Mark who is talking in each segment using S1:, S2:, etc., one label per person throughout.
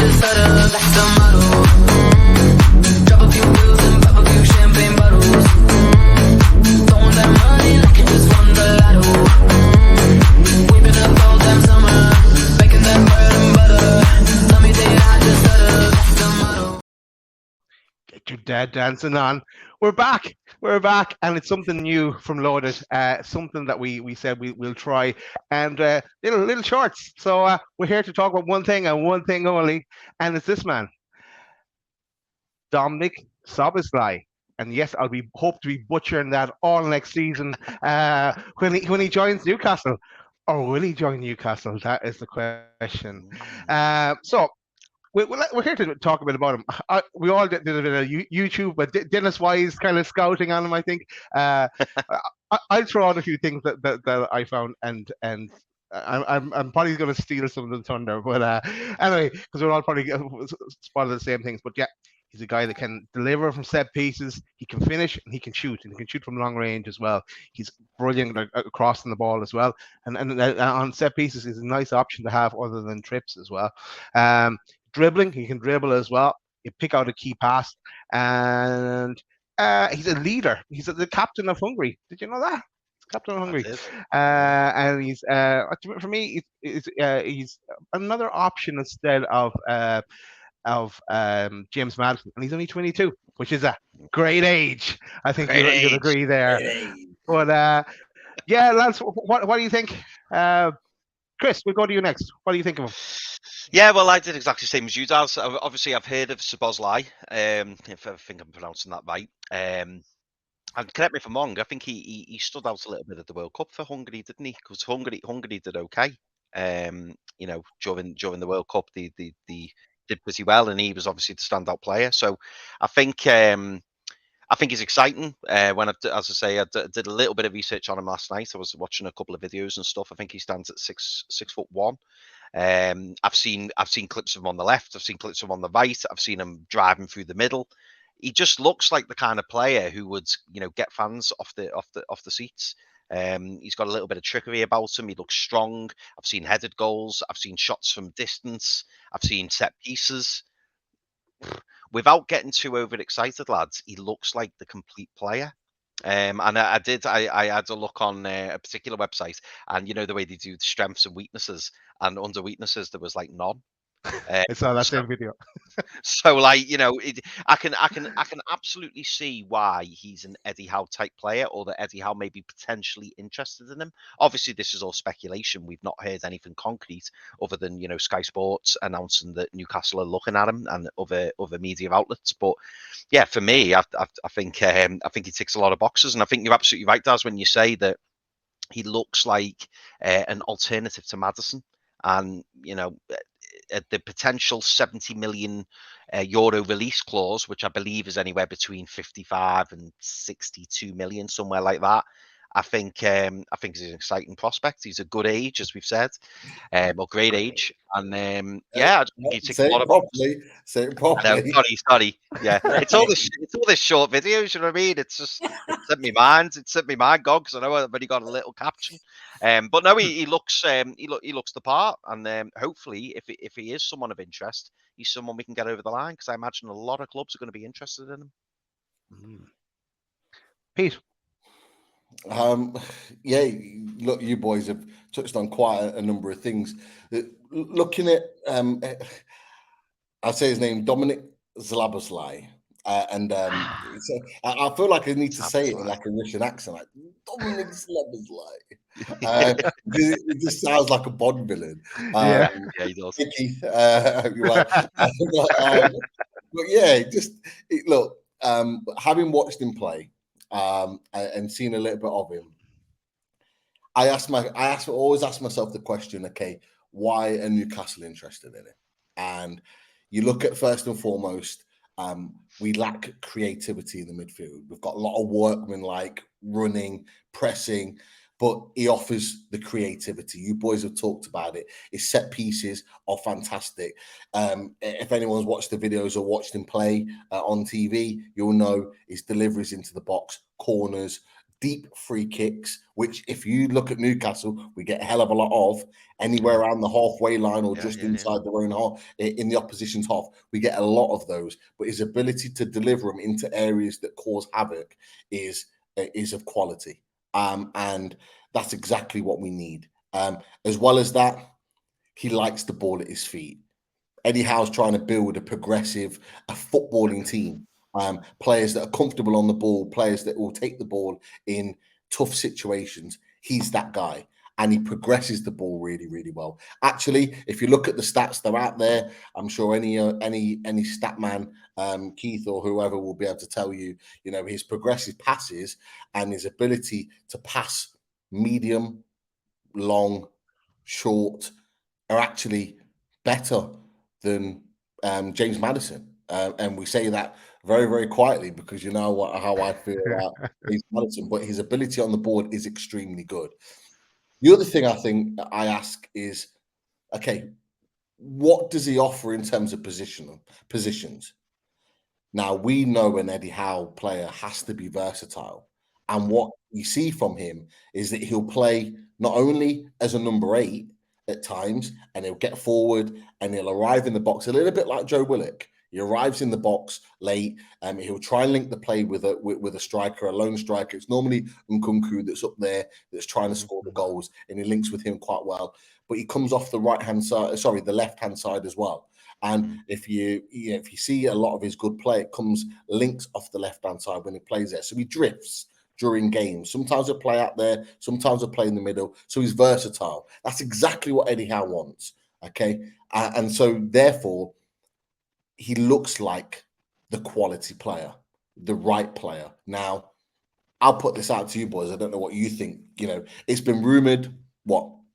S1: just settle, that's the motto. Drop a few wheels and pop a few champagne bottles. Throwing that money like it just won the lotto. We've been up all damn summer, making that bread and butter. Let me tell you, I just settle, that's the motto.
S2: Get your dad dancing on. We're back. We're back, and it's something new from Loaded. Something that we said we'll try, and little shorts. So we're here to talk about one thing and one thing only, and it's this man, Dominik Szoboszlai. And yes, hope to be butchering that all next season when he joins Newcastle, or will he join Newcastle? That is the question. So. We're here to talk a bit about him. We all did a bit of YouTube, but Dennis Wise kind of scouting on him, I think. I'll throw out a few things that I found, and I'm probably going to steal some of the thunder. But anyway, because we're all probably spotted the same things. But yeah, he's a guy that can deliver from set pieces. He can finish, and he can shoot from long range as well. He's brilliant at crossing the ball as well. And on set pieces, he's a nice option to have other than trips as well. Dribbling, he can dribble as well. You pick out a key pass, and he's a leader. He's the captain of Hungary. Did you know that? He's captain of Hungary, and he's for me, he's another option instead of James Maddison, and he's only 22, which is a great age. I think you'll agree there. But yeah, lads, what do you think? Chris, we'll go to you next. What do you think of him?
S3: Yeah, well, I did exactly the same as you, Daz. Obviously, I've heard of Szoboszlai, if I think I'm pronouncing that right. And correct me if I'm wrong, I think he stood out a little bit at the World Cup for Hungary, didn't he? Because Hungary did okay. During the World Cup, they did pretty well, and he was obviously the standout player. So I think he's exciting. As I say, I did a little bit of research on him last night. I was watching a couple of videos and stuff. I think he stands at 6'1". I've seen clips of him on the left. I've seen clips of him on the right. I've seen him driving through the middle. He just looks like the kind of player who would, get fans off the seats. He's got a little bit of trickery about him. He looks strong. I've seen headed goals. I've seen shots from distance. I've seen set pieces. Without getting too overexcited, lads, he looks like the complete player. And I had a look on a particular website, and the way they do the strengths and weaknesses, and under weaknesses there was like none.
S2: I saw that same video.
S3: So I can absolutely see why he's an Eddie Howe type player, or that Eddie Howe may be potentially interested in him. Obviously, this is all speculation. We've not heard anything concrete other than Sky Sports announcing that Newcastle are looking at him, and other media outlets. But yeah, for me, I think he ticks a lot of boxes, and I think you're absolutely right, Daz, when you say that he looks like an alternative to Maddison, and the potential 70 million euro release clause, which I believe is anywhere between 55 and 62 million, somewhere like that. I think he's an exciting prospect. He's a good age, as we've said, or great age, and I just think he ticks a lot of
S4: Say it properly.
S3: No, sorry. Yeah, it's all this short videos. You know what I mean? It's just sent me mind. It sent me mind, God, because I know I've already got a little caption. But no, he looks the part, and hopefully, if he is someone of interest, he's someone we can get over the line, because I imagine a lot of clubs are going to be interested in him.
S2: Pete.
S4: Yeah, look, you boys have touched on quite a number of things. Looking at, I'll say his name, Dominik Szoboszlai, and so I feel like I need to say it in like a Russian accent, like Dominik Szoboszlai. It just sounds like a Bond villain.
S3: Yeah, he does.
S4: But yeah, look, having watched him play. And seen a little bit of him, I always ask myself the question, okay, why are Newcastle interested in it? And you look at, first and foremost, we lack creativity in the midfield. We've got a lot of workmen-like running, pressing, but he offers the creativity. You boys have talked about it. His set pieces are fantastic. If anyone's watched the videos or watched him play on TV, you'll know his deliveries into the box, corners, deep free kicks, which if you look at Newcastle, we get a hell of a lot of anywhere around the halfway line or just inside their own half, in the opposition's half. We get a lot of those, but his ability to deliver them into areas that cause havoc is of quality. And that's exactly what we need. As well as that, he likes the ball at his feet. Eddie Howe's trying to build a progressive, a footballing team. Players that are comfortable on the ball, players that will take the ball in tough situations. He's that guy, and he progresses the ball really, really well. Actually, if you look at the stats, they're out there. I'm sure any stat man, Keith or whoever, will be able to tell you, his progressive passes and his ability to pass medium, long, short are actually better than James Maddison. And we say that very, very quietly because you know how I feel about James Maddison, but his ability on the board is extremely good. The other thing I think I ask is, okay, what does he offer in terms of positions? Now, we know an Eddie Howe player has to be versatile. And what you see from him is that he'll play not only as a number 8 at times, and he'll get forward and he'll arrive in the box a little bit like Joe Willock. He arrives in the box late, and he'll try and link the play with a striker, a lone striker. It's normally Nkunku that's up there that's trying to score the goals, and he links with him quite well. But he comes off the the left-hand side as well. And if you see a lot of his good play, it comes links off the left-hand side when he plays there. So he drifts during games. Sometimes he'll play out there, sometimes he'll play in the middle. So he's versatile. That's exactly what Eddie Howe wants. Okay. And so therefore, he looks like the quality player, the right player. Now, I'll put this out to you boys. I don't know what you think. It's been rumored,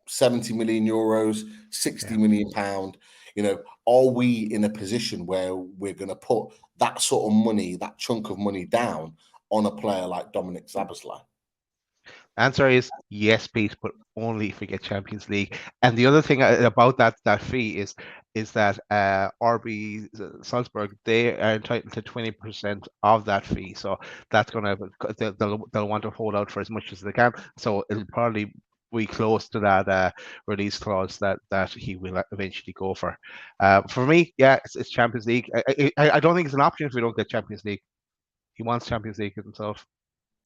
S4: 70 million euros, 60 million pound. Are we in a position where we're going to put that sort of money, that chunk of money down on a player like Dominik Szoboszlai?
S2: Answer is yes, Pete, but only if we get Champions League. And the other thing about that fee is that RB Salzburg, they are entitled to 20% of that fee. So that's they'll want to hold out for as much as they can. So it'll probably be close to that release clause that he will eventually go for. For me, yeah, it's Champions League. I don't think it's an option if we don't get Champions League. He wants Champions League himself.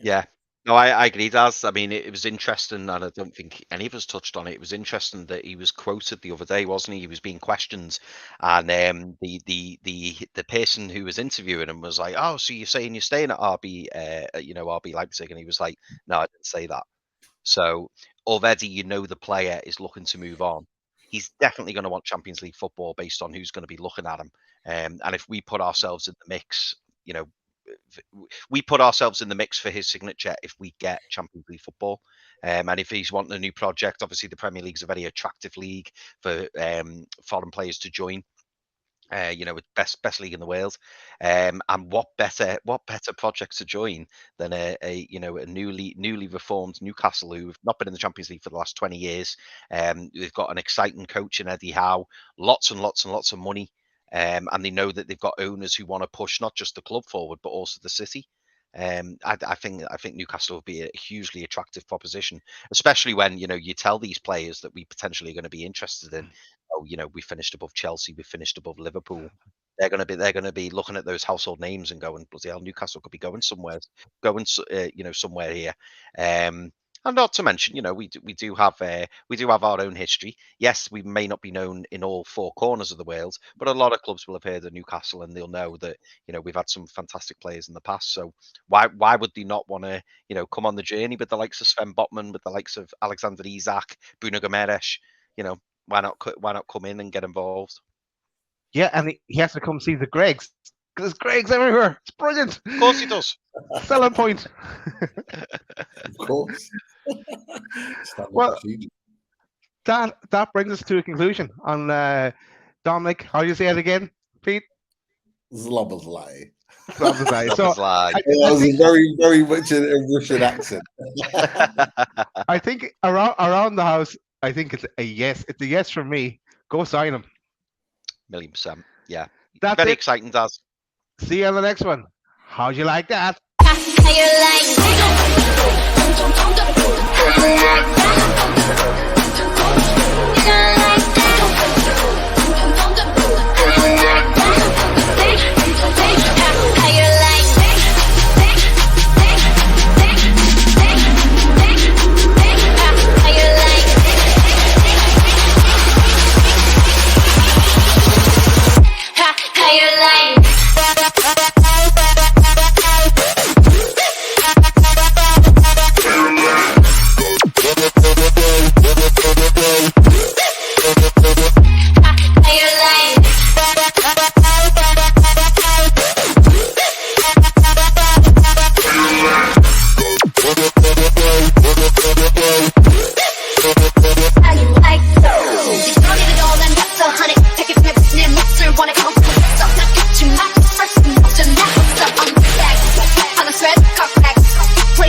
S3: Yeah. No, I agree, Daz. I mean, it was interesting, and I don't think any of us touched on it. It was interesting that he was quoted the other day, wasn't he? He was being questioned, and the person who was interviewing him was like, "Oh, so you're saying you're staying at RB, RB Leipzig?" And he was like, "No, I didn't say that." So already, the player is looking to move on. He's definitely going to want Champions League football based on who's going to be looking at him, and if we put ourselves in the mix, we put ourselves in the mix for his signature if we get Champions League football. And if he's wanting a new project, obviously the Premier League is a very attractive league for foreign players to join. It's best league in the world. And what better project to join than a newly reformed Newcastle, who've not been in the Champions League for the last 20 years. They've got an exciting coach in Eddie Howe, lots and lots and lots of money. And they know that they've got owners who want to push not just the club forward, but also the city. I think Newcastle will be a hugely attractive proposition, especially when you tell these players that we potentially are going to be interested in. Oh, we finished above Chelsea, we finished above Liverpool. They're going to be looking at those household names and going, bloody hell, Newcastle could be going somewhere here. And not to mention, we do have our own history. Yes, we may not be known in all 4 corners of the world, but a lot of clubs will have heard of Newcastle, and they'll know that we've had some fantastic players in the past. So why would they not want to come on the journey with the likes of Sven Botman, with the likes of Alexander Isak, Bruno Gomes? Why not come in and get involved?
S2: Yeah, and he has to come see the Gregs. Because there's Gregs everywhere. It's brilliant.
S3: Of course he does.
S2: Selling point.
S4: Of course.
S2: Well, that brings us to a conclusion on Dominik. How do you say it again, Pete?
S4: Szoboszlai.
S2: Szoboszlai. So
S4: that was a very, very much a Russian accent.
S2: I think around the house, I think it's a yes. It's a yes from me. Go sign him.
S3: 1,000,000%. Yeah.
S2: That's
S3: very
S2: it.
S3: Exciting, Daz.
S2: See you on the next one. How'd you like that?
S1: How you like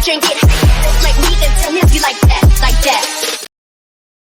S5: Drink it